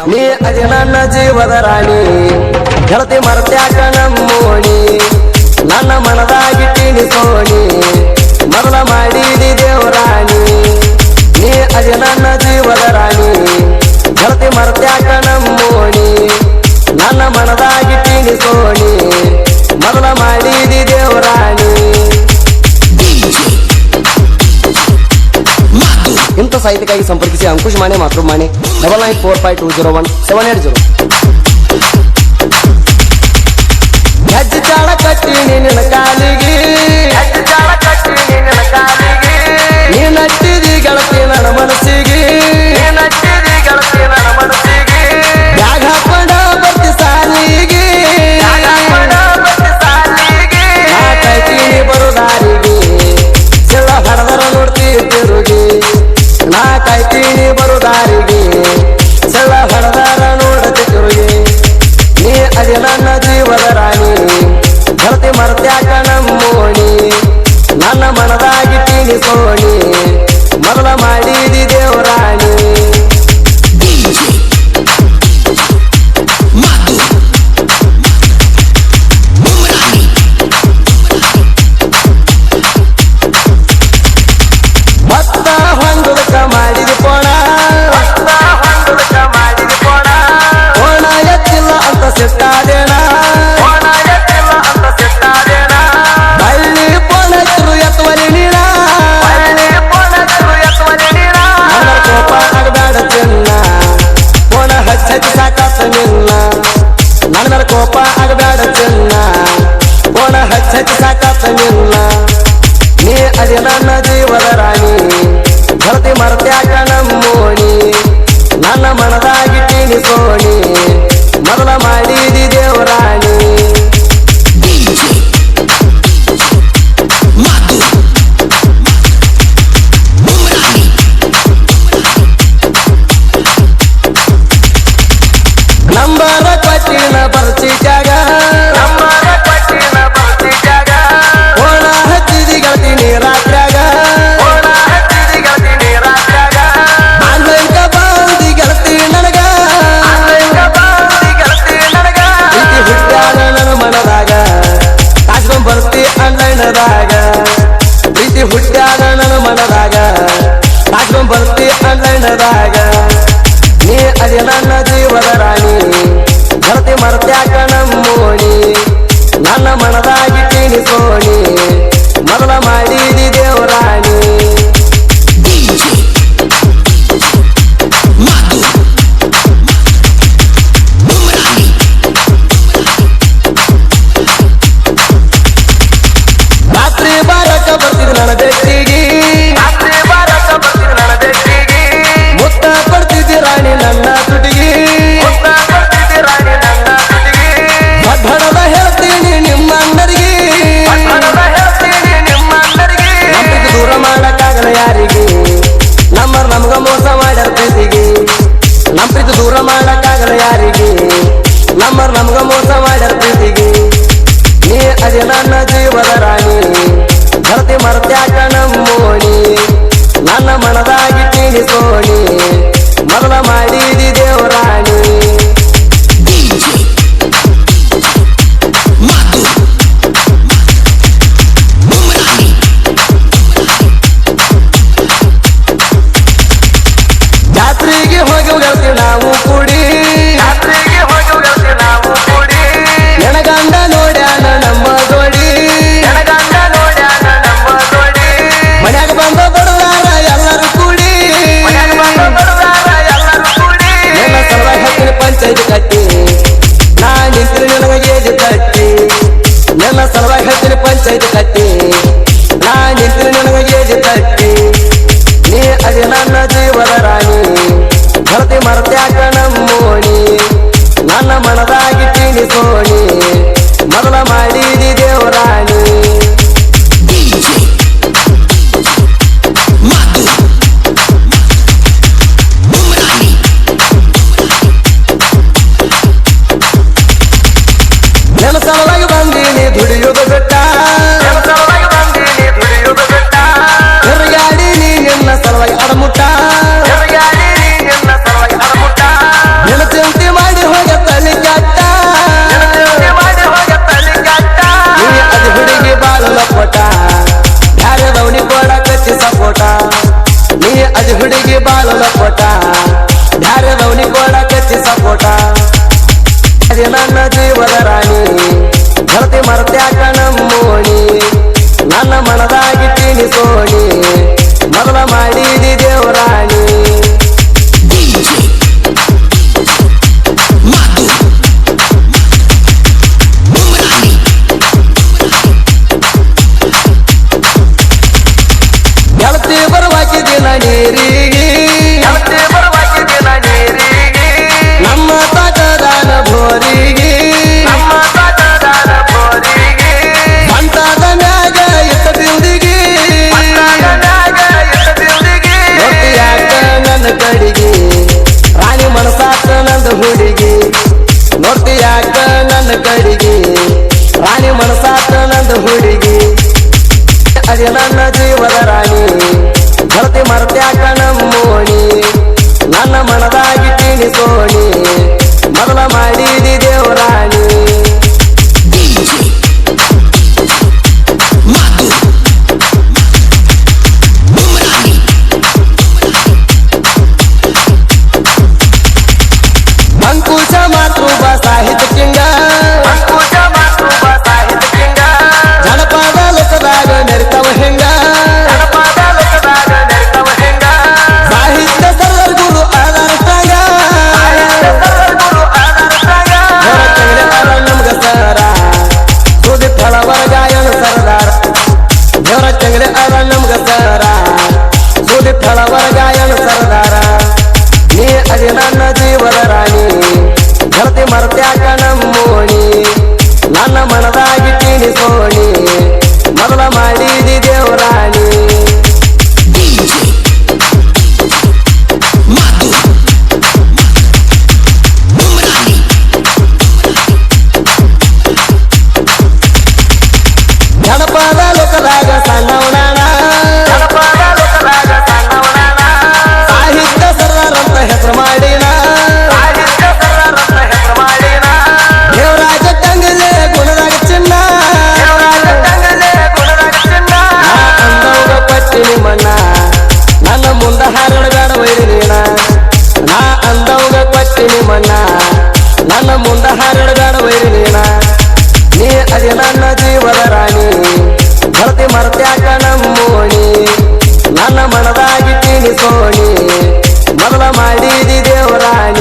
ನೀ ಅದಿ ನನ್ನ ಜೀವದ ರಾಣಿ ಗೆಳತಿ ಮರ್ತ್ಯಾಕ ನಮ್ಮೋಣಿ ನನ್ನ ಮನದಾಗಿಟ್ಟಿನಿ ಸೋಣಿ ಮೊದಲ ಮಾಡಿದಿ ದೇವರಾಣಿ ನೀ ಅದಿ ನನ್ನ ಜೀವದ ರಾಣಿ ಗೆಳತಿ ಮರ್ತ್ಯಾಕ ನಮ್ಮೋಣಿ ನನ್ನ ಮನದಾಗಿಟ್ಟಿನಿ ಸೋಣಿ ಮೊದಲ ಮಾಡಿದಿ ದೇವರಾಣಿ ಇಂಥ ಸಾಹಿತ್ಯಕ್ಕಾಗಿ ಸಂಪರ್ಕಿಸಿ ಅಂಕುಶ್ ಮಾಣೆ ಮಾತೃ ಮಾಣೆ 9945201780 ಹೆಜ್ಜೆ ಚಾಳ ಕಟ್ಟಿ ನಿನ್ನ ಕಾಲಿಗೆ ನೀ ನಟ್ಟಿದಿ ಗೆಳತಿ ನನ್ನ ಮನಸ್ಸಿಗೆ ಬ್ಯಾಗ್ ಹಾಕೊಂಡ ಬರ್ತಿ ಸಾಲಿಗೆ ನಾ ಕೈತೀನಿ ಬರುದಾರಿಗೆ ಚೆಲ್ಲ ಹಡದರ ನೋಡ್ತಿ ತಿರುಗಿ ನಾ ಕಾಯ್ತೀನಿ ಬರುದಾರಿಗೆ ಚೆಲ್ಲ ಹಡದಾರ ನೋಡತಿ ತಿರುಗಿ ನೀ ಅದಿ ನನ್ನ ಜೀವದ ರಾಣಿ ಗೆಳತಿ ಮರ್ತ್ಯಾಕ ನಮ್ಮೋಣಿ ನನ್ನ ಮನದಾಗಿಟ್ಟಿನಿ ಸೋಣಿ ಮೊದಲ ಮಾಡಿದಿ ದೇವರಾಣಿ ಮತ್ತ ಹೊಂದುದಕ್ಕ ಮಾಡಿದಿ ಪೋಣ ಎತ್ತಿಲ್ಲ ಅಂತ ಸಿಟ್ಟಾದೇಣ ಬಳ್ಳಿ ಪೋಣ ಎತ್ತುವರಿ ನೀಣ ನನ್ನ ಕೋಪ ಆಗಬೇಡ ಚಿನ್ನ ಪೋಣ ಹಚ್ಚಿ ಸಾಕಾತ ನಿನ್ನ ನನ್ನ ಕೋಪ ಆಗಬೇಡ ಚಿನ್ನ ಪೋಣ ಹಚ್ಚಿ ಸಾಕಾತ ನಿನ್ನ ನೀ ಅದಿ ನನ್ನ ಜೀವದ ರಾಣಿ ಗೆಳತಿ ಮರ್ತ್ಯಾಕ ನಮ್ಮೋಣಿ ನನ್ನ ಮನದಾಗಿಟ್ಟಿನಿ ಸೋಣಿ ಮೊದಲ ಮಾಡಿದಿ ದೇವರಾಣಿ ನಂಬರ ಕೊಟ್ಟಿನ ಬರ್ಚಿಟ್ಯಾಗ ಓಣ ಹಚ್ಚಿದಿ ಗೆಳತಿ ನೀ ರಾತ್ರ್ಯಾಗ ಆನ್ಲೈನ್ಕ ಬಂದಿ ಗೆಳತಿ ನನಗ ಪ್ರೀತಿ ಹುಟ್ಟ್ಯಾಗ ನನ್ನ ಮನದಾಗ ಕಾಸ್ಕೊಂಡ್ ಬರ್ತಿ ಆನ್ಲೈನದಾಗ ಪ್ರೀತಿ ಹುಟ್ಟ್ಯಾಗ ನನ್ನ ಮನದಾಗ ಕಾಸ್ಕೊಂಡ್ ಬರ್ತಿ ಆನ್ಲೈನದಾಗ ನೀ ಅದಿ ನನ್ನ ಜೀವದ ರಾಣಿ ಗೆಳತಿ ಮರ್ತ್ಯಾಕ ನಮ್ಮೋಣಿ ನನ್ನ ಮನದಾಗಿಟ್ಟಿನಿ ಸೋಣಿ ಮೊದಲ ಮಾಡಿದಿ ದೇವರಾಣಿ ರಾತ್ರಿ ಬಾರಕ ಬರ್ತಿದ್ ನನ್ನ ಬೆಟ್ಟಿಗೆ ಮುತ್ತ ಕೊಡ್ತಿದ್ದಿ ರಾಣಿ ನನ್ನ ತುಟಿಗೆ ಬಡ್ಡದ ಹೇಳ್ತೀನಿ ನಿಮ್ಮ ಅಣ್ಣರಿಗೆ ನಂಬಿಕೆ ದೂರ ಮಾಡಕ್ಕಾಗಲ್ಲ ಯಾರಿಗೆ ನಮಗ ಮೋಸ ಮಾಡ್ಯಾರ ಪ್ರೀತಿಗೆ ನಂಬಿಕೆ ದೂರ ಮಾಡಕ್ಕಾಗಲ್ಲ ಯಾರಿಗೆ ನಮಗ ಮೋಸ ಮಾಡ್ಯಾರ ಪ್ರೀತಿಗೆ ನೀ ಅದಿ ನನ್ನ ಜೀವದ ರಾಣಿ ಗೆಳತಿ ಮರ್ತ್ಯಾಕ ನಮ್ಮೋಣಿ ನನ್ನ ಮನದಾಗಿಟ್ಟಿನಿ ಸೋಣಿ ಮೊದಲ ಮಾಡಿದಿ ದೇವರಾಣಿ ಜಾತ್ರೆಗೆ ಹೋಗಿ ಗೆಳತಿ ನಾವು ಕೂಡಿ ನನಗಂಡ ನೋಡ್ಯಾನ ನಮ್ಮ ಜೋಡಿ ಮನ್ಯಾಗ ಬಂದ ಬಡದಾರ ಎಲ್ಲರೂ ಕೂಡಿ ಮನದಾಗಿ ತೀನಿಸೋಣಿ ಮೊದಲ ಮಾಡಿದಿ ದೇವರಾಣಿ ಅಂಕುಶ ಮಾತೃಭ ಸಾಹಿತ್ಯ ಕಿಂಗ ಜನಪದ ಲೋಕದಾಗ ಮೆರಿತವ ಹೆಂಗ ಸಾಹಿತ್ಯ ಸರ್ವರ್ ಗುರು ಆಧಾರಷ್ಟಾಂಗ ನಮ್ಗ ಸರ ಸುದೀಪ್ ಹಳವರ ಗಾಯನ ಸರದಾರ ದೇವರ ಚಂಗಡೆ ಅದ ನಮ್ಗ ಸರ ಸುದೀಪ್ ಹಳವರ ಗಾಯನ ಸರದಾರ ನೀ ಅದಿ ನನ್ನ ಜೀವದ ರಾಣಿ ಧರತಿ ಮರ್ತ್ಯಾಕ ನಮ್ಮೋಣಿ ನನ್ನ ಮನದಾಗಿ ತೀನಿಸೋಣಿ ಮೊದಲ ಮಾಡಿದಿ ದೇವರಾಣಿ ಜನಪದ ಲೋಕದಾಗ ಸಣ್ಣವನಾಣ ಸಾಹಿತ್ಯ ಸರ್ವರಂತ ಹೆಸರು ಮಾಡಿನ ದೇವರಾಜ ಟಂಗಲೆ ಗುಣದಾಗ ಚಿನ್ನ ಅಂದವ್ಗ ಪಟ್ಟಿನಿ ಮಣ್ಣ ನನ್ನ ಮುಂದ ಹಾರಡಬೇಡ ವೈರಿ ನೀಣ ನಾ ಅಂದವ್ಗ ಪಟ್ಟಿನಿ ಮಣ್ಣ ನನ್ನ ಮುಂದ ಹಾರಡಬೇಡ ವೈರಿ ನೀಣ ನೀ ಅದಿ ನನ್ನ ಜೀವದ ರಾಣಿ ಧರತಿ ಮರ್ತ್ಯಾಕ ನಮ್ಮೋಣಿ ನನ್ನ ಮನದಾಗಿ ತೀನಿಸೋಣಿ ಮೊದಲ ಮಾಡಿದಿ ದೇವರಾಣಿ